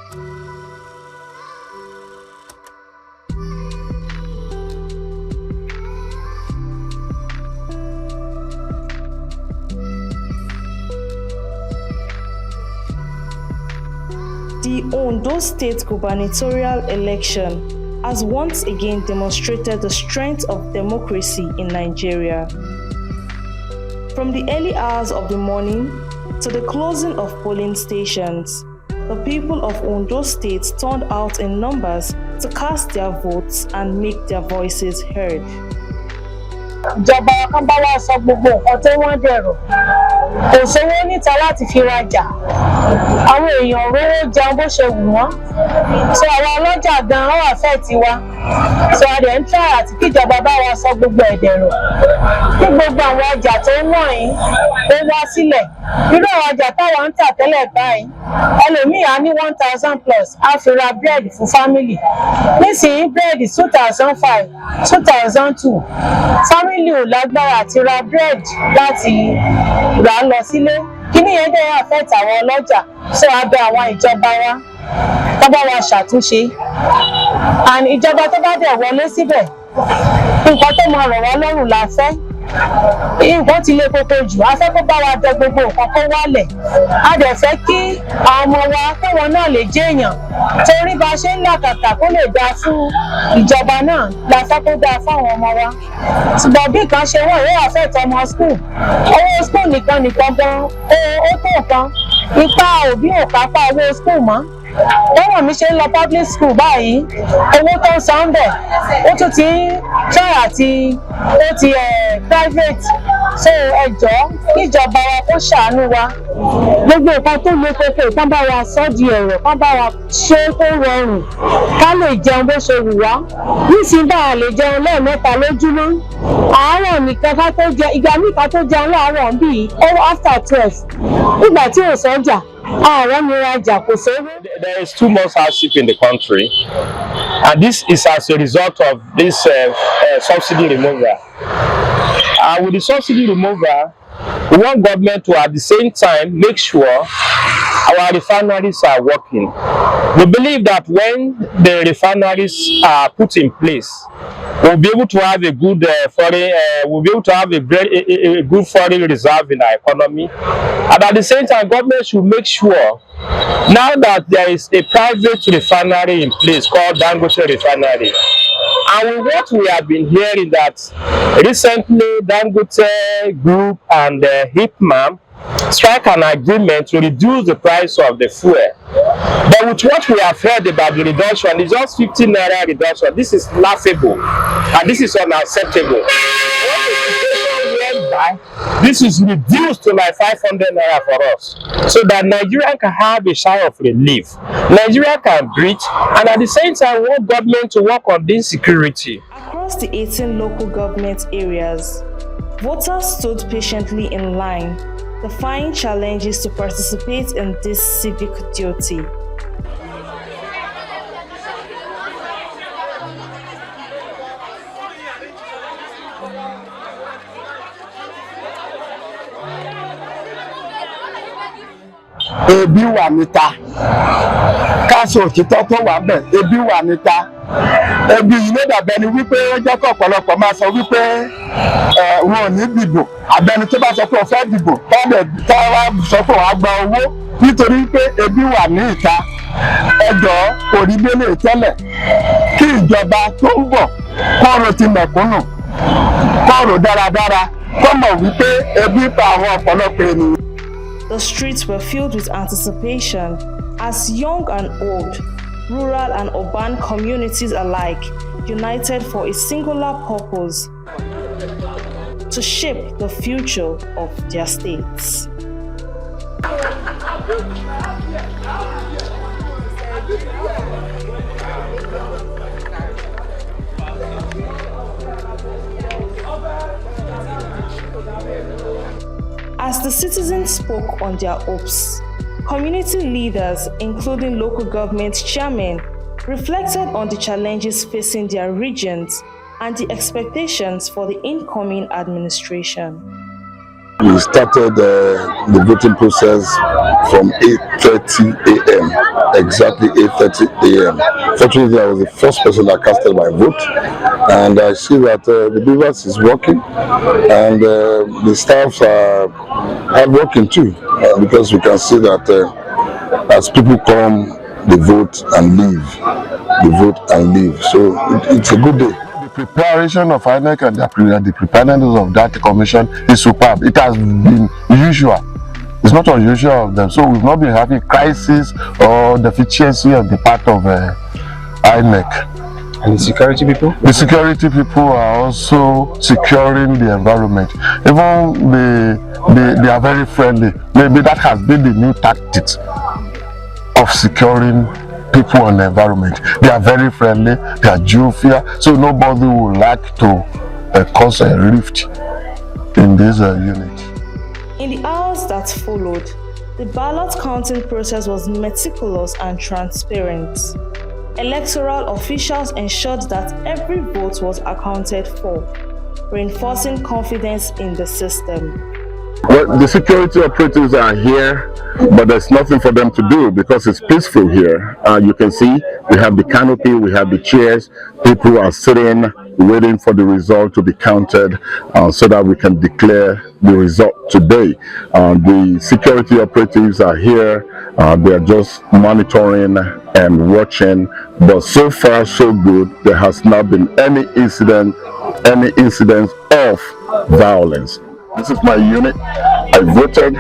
The Ondo State gubernatorial election has once again demonstrated the strength of democracy in Nigeria. From the early hours of the morning to the closing of polling stations, the people of Ondo State turned out in numbers to cast their votes and make their voices heard. Ìjọba kan bá wá sọ gbogbo nǹkan tó wọ́n dẹ̀rọ̀ kò sówó níta láti fi rajà àwọn èèyàn rówó jẹun bó ṣe wù wọ́n so àwọn ọlọ́jà gan-an wà fẹ́ tiwa so a dẹ̀ ń try àti kíjọba bá wa sọ gbogbo ẹ̀dẹ̀rọ̀ kí gbogbo àwọn ọjà tó ń wọ̀nyí ó wá sílẹ̀ irú àwọn ọjà táwọn ń tà tẹ́lẹ̀ báyìí ẹlòmíì á ní 1000 plus á fi ra búrẹ́dì fún fámìlì nísìnyí búrẹ́dì 2005 2002 fámìlì ò lágbára àti ra búrẹ́dì láti rà á lọ sílé kíní yẹn dẹ̀ affect àwọn ọlọ́jà so a bẹ̀ àwọn ìjọba wa tó bá wa ṣàtúnṣe and ìjọba tó bá dẹ̀ wọlé síbẹ̀ nǹkan tó máa rọ̀ wá lọ́rùn la fẹ́ nǹkan ti lé koko jù a fẹ́ kó bá wa dẹ gbogbo nǹkan kó wálẹ̀ a dẹ̀ fẹ́ kí àwọn ọmọ wa káwọn náà lè jẹ́ èèyàn torí bá ṣe ń làkàkà kó lè dáa fún ìjọba náà la fẹ́ kó dáa fáwọn ọmọ wa ṣùgbọ́n bí nǹkan ṣe wọ́n yóò affect ọmọ school owó school nìkan gan ó tó nǹkan ipá òbí ò kápá owó school mọ́ báwọn mi ṣe ń lọ public school báyìí owó tó ń san bẹ̀ ó tún ti ń try àti ó ti private so ẹjọ́ kíjọba wa kó ṣàánú wa gbogbo nǹkan tó lé kókó kán bá wa sọ di ẹ̀rọ kán bá wa ṣe kó rọrùn ká lè jẹun bó ṣe wù wá nísìnyí bá a lè jẹun lẹ́ẹ̀mẹ́ta lójúmọ́ àárọ̀ nìkan ká tó jẹ ìgbà míì ká tó jẹun láàárọ̀ bíi after 12 nígbà tí ò sọ́jà. There is too much hardship in the country, and this is as a result of this subsidy removal. With the subsidy removal, we want government to at the same time make sure our refineries are working. We believe that when the refineries are put in place, we'll be able to have a good good foreign reserve in our economy. And at the same time, government should make sure now that there is a private refinery in place called Dangote Refinery. And what we have been hearing that recently Dangote Group and Hipman strike an agreement to reduce the price of the fuel. But with what we have heard about the reduction, it's just 15 naira reduction. This is laughable and this is unacceptable. This is reduced to like 500 naira for us, so that Nigeria can have a sigh of relief. Nigeria can breathe, and at the same time, we want government to work on this security. Across the 18 local government areas, voters stood patiently in line, defying challenges to participate in this civic duty. Ebi wà níta káṣí òtítọ́ tó wà bẹ̀ ebi wà níta ebi yìí ló dàbẹ̀ ni wípé ó jẹ́ kó ọ̀pọ̀lọpọ̀ máa sọ wípé wọn ò ní dìbò àbẹni tó bá sọ pé ó fẹ́ dìbò táwa sọ pé wàá gba owó nítorí pé ebi wà ní ìta ẹjọ́ kò rí délé tẹ́lẹ̀ kí ìjọba tó ń bọ̀ kọ́rọ̀ ti mẹ̀kúnnù kọ́rọ̀ dáradára kó mọ̀ wípé ebi pa àwọn ọ̀pọ̀lọpọ̀ ènìyàn. The streets were filled with anticipation as young and old, rural and urban communities alike united for a singular purpose: to shape the future of their states. As the citizens spoke on their hopes, community leaders, including local government chairmen, reflected on the challenges facing their regions and the expectations for the incoming administration. we started the voting process from 8:30 a.m. Exactly 8:30 a.m. Fortunately, I was the first person that casted my vote, and I see that the beavers is working, and the staffs are hard working too, because we can see that as people come, they vote and leave, they vote and leave. So it's a good day. The preparation of INEC and the preparedness of that commission is superb. It has been usual. It's not unusual of them. So we've not been having crisis or deficiency on the part of INEC. And the security people? The security people are also securing the environment. Even they are very friendly. Maybe that has been the new tactics of securing people on the environment. They are very friendly, they are jovial, so nobody would like to cause a rift in this unit. In the hours that followed, the ballot counting process was meticulous and transparent. Electoral officials ensured that every vote was accounted for, reinforcing confidence in the system. Well, the security operatives are here, but there's nothing for them to do because it's peaceful here. You can see we have the canopy, we have the chairs, people are sitting, waiting for the result to be counted so that we can declare the result today. The security operatives are here, they are just monitoring and watching, but so far so good. There has not been any incident of violence. This is my unit. I voted,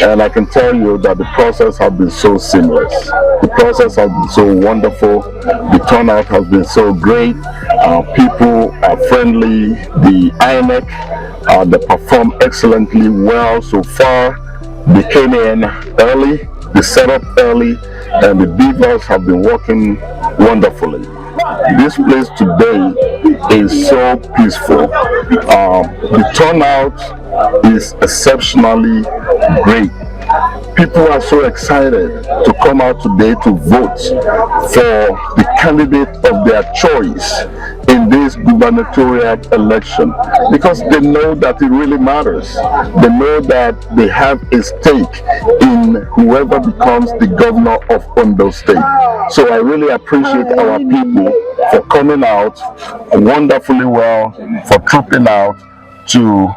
and I can tell you that the process has been so seamless. The process has been so wonderful. The turnout has been so great. People are friendly. The INEC, they performed excellently well so far. They came in early, they set up early, and the beavers have been working wonderfully. This place today is so peaceful. The turnout is exceptionally great. People are so excited to come out today to vote for the candidate of their choice in this gubernatorial election, because they know that it really matters. They know that they have a stake in whoever becomes the governor of Ondo State. So I really appreciate our people for coming out wonderfully well, for trooping out to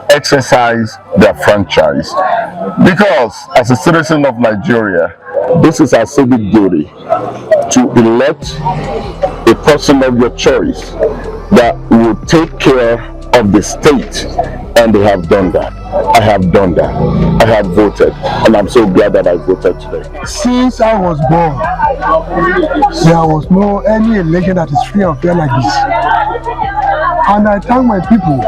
exercise their franchise. Because as a citizen of Nigeria, this is our civic duty to elect a person of your choice that will take care of the state, and they have done that. I have done that. I have voted, and I'm so glad that I voted today. Since I was born, there was no any election that is free and fair like this. And I thank my people,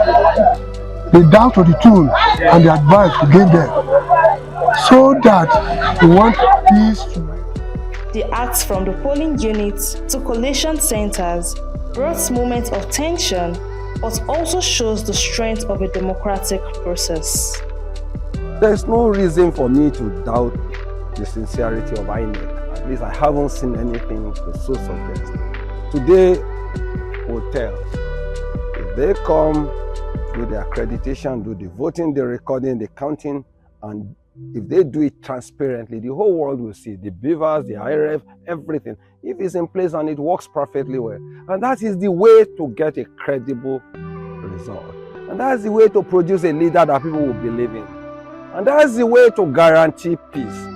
the down to the tune and the advice to give them, so that we want peace. The acts from the polling units to collation centers brought moments of tension, but also shows the strength of a democratic process. There's no reason for me to doubt the sincerity of INEC. At least I haven't seen anything to so suggest. Today will tell. If they come, do the accreditation, do the voting, the recording, the counting, and if they do it transparently, the whole world will see. The beavers, the IRF, everything. If it's in place and it works perfectly well. And that is the way to get a credible result. And that's the way to produce a leader that people will believe in. And that's the way to guarantee peace.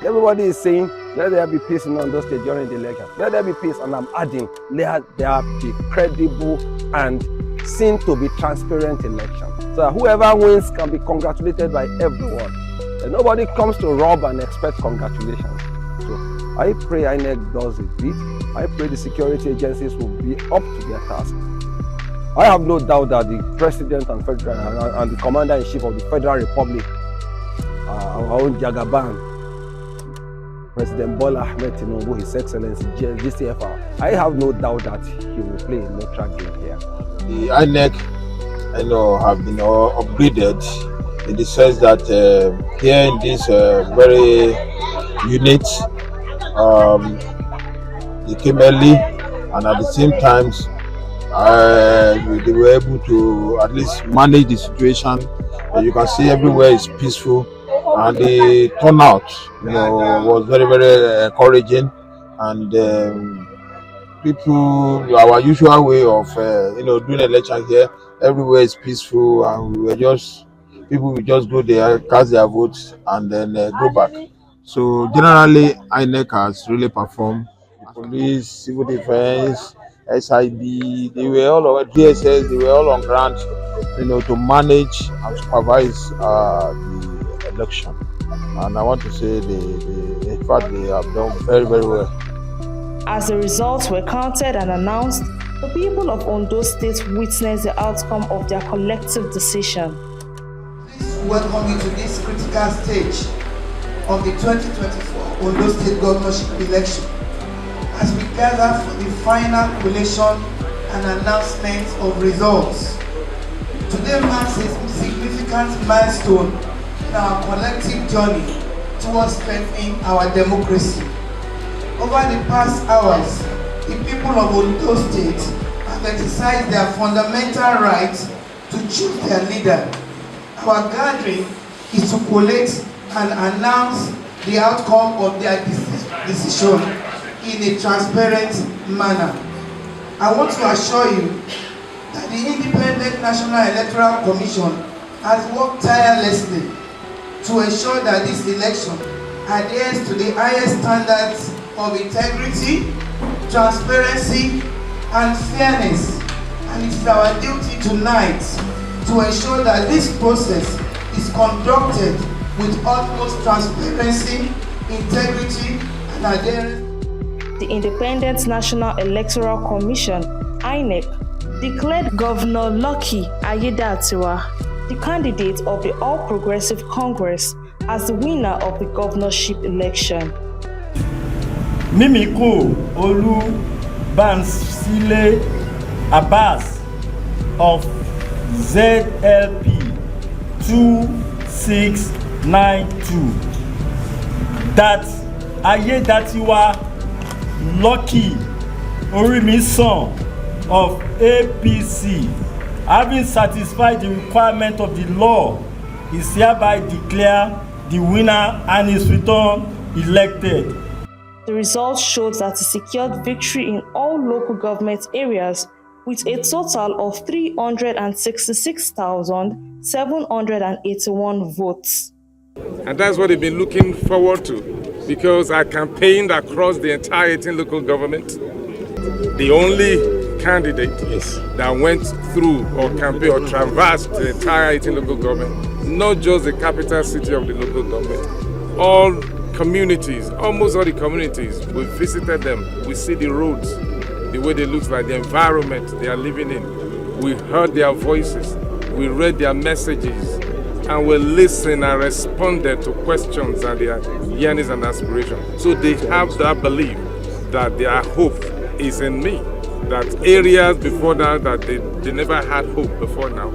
Everybody is saying, let there be peace in Ondo State during the election. Let there be peace, and I'm adding, let there be credible and seen to be transparent election. So that whoever wins can be congratulated by everyone. And nobody comes to rob and expect congratulations. So I pray INEC does it bit. I pray the security agencies will be up to their task. I have no doubt that the President and the Commander-in-Chief of the Federal Republic, our own Jagaban, President Bola Ahmed Tinubu, His Excellency GCFR, I have no doubt that he will play a neutral game here. The INEC, have been upgraded in the sense that here in this very unit, they came early, and at the same time, they were able to at least manage the situation You can see everywhere is peaceful, and the turnout, was very, very encouraging. And people, our usual way of, doing election here, everywhere is peaceful, and people will just go there, cast their votes, and then go back. So generally, INEC has really performed. Police, civil defense, SIB, they were all over DSS, they were all on ground, to manage and supervise the election. And I want to say in fact, they have done very, very well. As the results were counted and announced, the people of Ondo State witnessed the outcome of their collective decision. Please welcome you to this critical stage of the 2024 Ondo State governorship election, as we gather for the final collation and announcement of results. Today marks a significant milestone in our collective journey towards strengthening our democracy. Over the past hours, the people of Ondo State have exercised their fundamental right to choose their leader. Our gathering is to collate and announce the outcome of their decision in a transparent manner. I want to assure you that the Independent National Electoral Commission has worked tirelessly to ensure that this election adheres to the highest standards of integrity, transparency, and fairness. And it is our duty tonight to ensure that this process is conducted with utmost transparency, integrity, and adherence. The Independent National Electoral Commission, INEC, declared Governor Lucky Ayedatiwa, the candidate of the All Progressive Congress, as the winner of the governorship election. Mimiku Olu Bansile Abbas of ZLP 2692 that Ayedatiwa Lucky Orimisan of APC, having satisfied the requirement of the law, is hereby declared the winner and is returned elected. The results showed that he secured victory in all local government areas with a total of 366,781 votes. And that's what they've been looking forward to, because I campaigned across the entire 18 local government. The only candidate that went through or campaigned or traversed the entire 18 local government, not just the capital city of the local government, all communities, almost all the communities, we visited them, we see the roads, the way they look like, the environment they are living in. We heard their voices, we read their messages, and we listened and responded to questions and their yearnings and aspirations. So they have that belief that their hope is in me, that areas before now that they never had hope before now,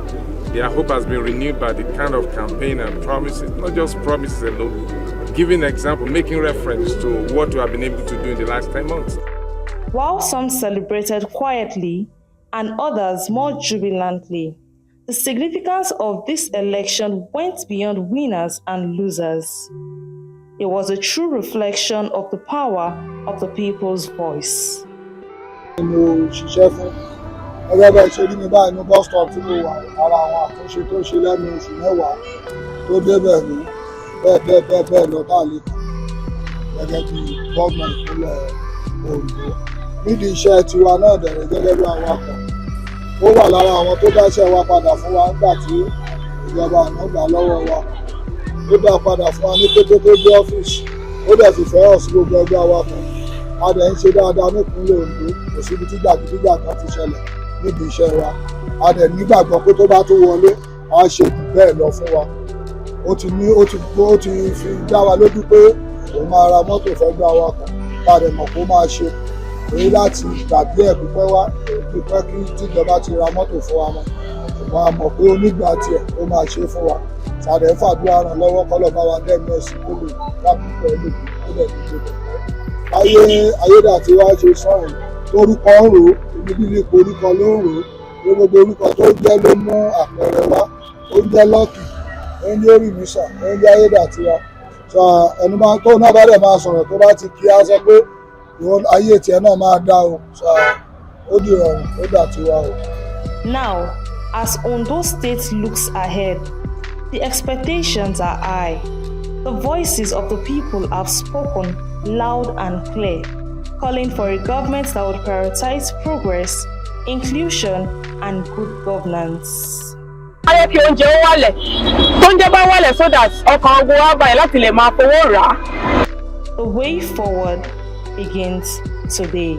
their hope has been renewed by the kind of campaign and promises, not just promises alone, giving example, making reference to what we have been able to do in the last 10 months. While some celebrated quietly and others more jubilantly, the significance of this election went beyond winners and losers. It was a true reflection of the power of the people's voice. Mo ṣiṣẹ́ fún ẹgbẹ́ bẹ́ẹ̀ ṣe rí mi báyìí ní bus stop tí mo wà, ara àwọn àtúnṣe tó ṣe lẹ́nu oṣù mẹ́wàá tó débẹ̀ ní bẹ́ẹ̀ lọ tá a lè kà gẹ́gẹ́ bí gómìnà ìpínlẹ̀ Ondo. Nídìí iṣẹ́ tiwa náà dẹ̀rẹ̀ gẹ́gẹ́ bí awakọ̀, ó wà lára àwọn tó dáṣẹ́ wa padà fún wa nígbà tí ìjọba àná gbà lọ́wọ́ wa. Ó dá padà fún wa ní kété tó dé ọ́fíìsì, ó dẹ̀ fìfẹ́ hàn sí gbogbo ẹgbẹ́ awakọ̀. A dẹ̀ ń ṣe dáadáa nípínlẹ̀ Ondo, kò síbi tí jàgídíjàgan ti ṣẹlẹ̀ nídìí iṣẹ́ wa. A dẹ̀ nígbàgbọ́ pé tó bá tó wọlé, a ṣe jù bẹ́ẹ̀ lọ fún wa. Ó ti fi dá wa lójú pé òun máa ra mọ́tò fẹ́ gbé awakọ̀, tá a dẹ̀ mọ̀ kó máa ṣe. Èyí láti gbàgbé ẹ̀ pípẹ́ wá, pípẹ́ kí tíjọba ti ra mọ́tò fún wa mọ́. Ṣùgbọ́n a mọ̀ pé onígbà tiẹ̀ ó máa ṣe fún wa. Sàdẹ̀ ń fàdúrà ràn lọ́wọ́ kọ́lọ̀ bá wa dẹ́nu ẹ̀sìn kó lè dábìpẹ́ lòdì ó dẹ̀ ní gbogbo. Ayédàtiwa ṣe sọ̀rọ̀ torúkọ ń rò ó, ibi ní ipò orúkọ ló ń rò ó, gbogbo orúkọ tó jẹ́ ló mú àpẹẹrẹ wá, ó jẹ́ Lucky ẹni orí mi sàn ẹni ayédàtiwa sọ ẹni máa tó náà bá dẹ̀ máa sọ̀rọ̀ tó bá ti kí á sọ pé ayé tiẹ̀ náà máa dá o sọ ó di ìrọ̀rùn ó dà tiwa o. Now, as Ondo State looks ahead, the expectations are high. The voices of the people have spoken loud and clear, calling for a government that would prioritize progress, inclusion, and good governance. ayé kí oúnjẹ ó wálẹ̀ tó ń jẹ́ bá wálẹ̀ so that ọkàn ogun wa báyìí láti lè máa fowó rà á. The way forward begins today.